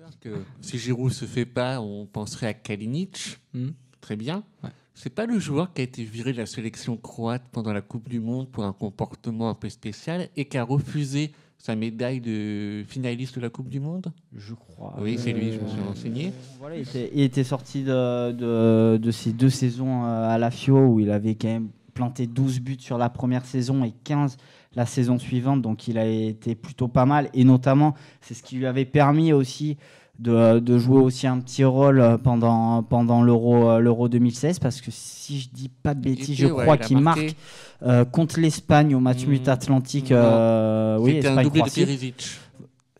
Parce que si Giroud se fait pas, on penserait à Kalinic. Très bien. Ouais. C'est pas le joueur qui a été viré de la sélection croate pendant la Coupe du Monde pour un comportement un peu spécial et qui a refusé sa médaille de finaliste de la Coupe du Monde? Je crois. Oui, c'est lui, je me suis renseigné. Voilà, il était sorti de ces 2 saisons à la Fio où il avait quand même planté 12 buts sur la première saison et 15 la saison suivante. Donc il a été plutôt pas mal. Et notamment, c'est ce qui lui avait permis aussi de jouer aussi un petit rôle pendant l'Euro 2016. Parce que si je dis pas de bêtises, je crois qu'il marque contre l'Espagne au match Atlantique. Oui, c'était un doublé de Perisic.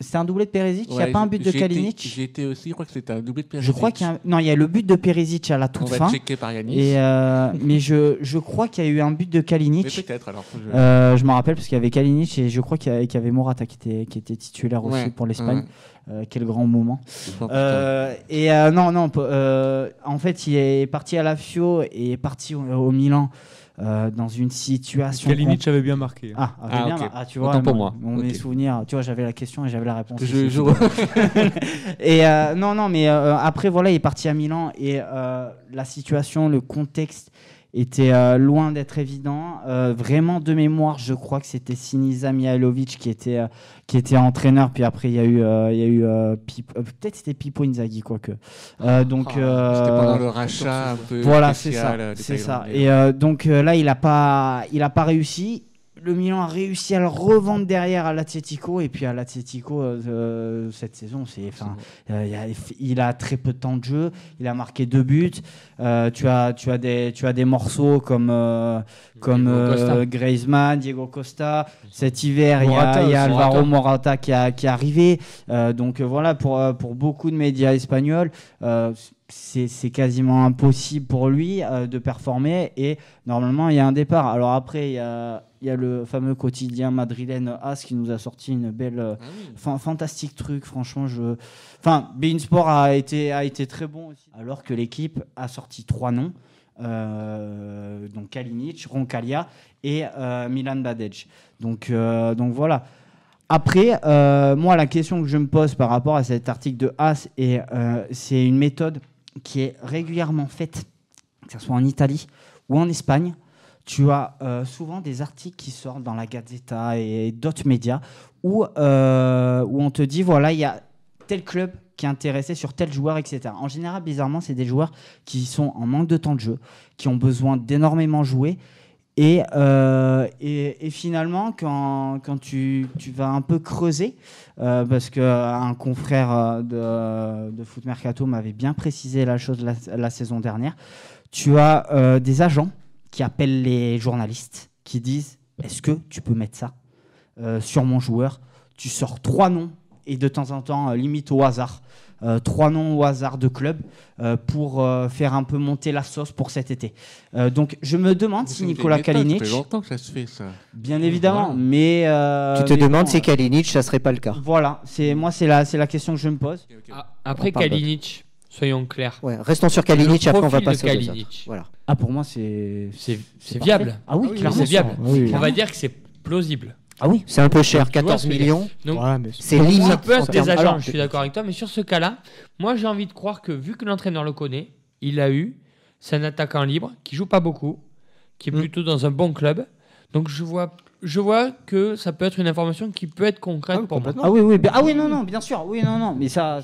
C'était un doublé de Perisic. Il n'y a pas un but de Kalinic. J'étais aussi, je crois que c'était un doublé de Perisic. Je crois qu'il y a non, il y a le but de Perisic à la toute fin. On va checker par Yanis. Et mais je crois qu'il y a eu un but de Kalinic. Mais peut-être alors. Je me rappelle parce qu'il y avait Kalinic et je crois qu'il y avait Morata qui était titulaire aussi pour l'Espagne. Quel grand moment. En fait, il est parti à la Fio et est parti au Milan. Dans une situation. Kalinic avait bien marqué. Tu vois, autant pour moi. Mes souvenirs. Tu vois, j'avais la question et j'avais la réponse. Mais après voilà, il est parti à Milan et la situation, le contexte était loin d'être évident. Vraiment de mémoire, je crois que c'était Sinisa Mihajlovic qui était entraîneur. Puis après, il y a eu peut-être c'était Pippo Inzaghi, quoique. C'était pendant le rachat un peu. Voilà, c'est ça. Et donc là, il a pas réussi. Le Milan a réussi à le revendre derrière à l'Atlético et puis à l'Atlético cette saison, il a très peu de temps de jeu, il a marqué 2 buts. Tu as des morceaux comme Griezmann, Diego Costa. Cet hiver, il y a Alvaro Morata qui est arrivé. Donc voilà, pour beaucoup de médias espagnols. C'est quasiment impossible pour lui de performer et normalement il y a un départ. Alors après il y a le fameux quotidien madrilène AS qui nous a sorti une belle fantastique truc, franchement beIN Sport a été très bon aussi, alors que l'équipe a sorti 3 noms, donc Kalinic, Roncaglia et Milan Badec. Donc voilà. Après, moi, la question que je me pose par rapport à cet article de AS, c'est une méthode qui est régulièrement faite, que ce soit en Italie ou en Espagne. Tu as souvent des articles qui sortent dans la Gazzetta et d'autres médias où on te dit, voilà, il y a tel club qui est intéressé sur tel joueur, etc. En général, bizarrement, c'est des joueurs qui sont en manque de temps de jeu, qui ont besoin d'énormément jouer. Et finalement, quand tu vas un peu creuser, parce qu'un confrère de Foot Mercato m'avait bien précisé la chose la saison dernière, tu as des agents qui appellent les journalistes, qui disent « Est-ce que tu peux mettre ça sur mon joueur ?» Tu sors 3 noms, et de temps en temps, limite au hasard, 3 noms au hasard de clubs pour faire un peu monter la sauce pour cet été. Donc je me demande si Nikola Kalinic... Ça fait longtemps que ça se fait, ça. Bien évidemment, mais... tu te demandes si Kalinic, ça serait pas le cas. Voilà, c'est la question que je me pose. Après Kalinic, soyons clairs. Ouais, restons sur Kalinic, après on va passer aux autres. Voilà. Pour moi, c'est viable. Ah oui, clairement. C'est viable. Oui. On va dire que c'est plausible. Ah oui, c'est un peu cher, 14 millions. Donc, c'est limite. Ça peut être des agents, je suis d'accord avec toi, mais sur ce cas-là, moi j'ai envie de croire que vu que l'entraîneur le connaît, c'est un attaquant libre qui joue pas beaucoup, qui est plutôt dans un bon club. Donc je vois que ça peut être une information qui peut être concrète pour moi. Ah oui, non, bien sûr. Oui, non, mais ça...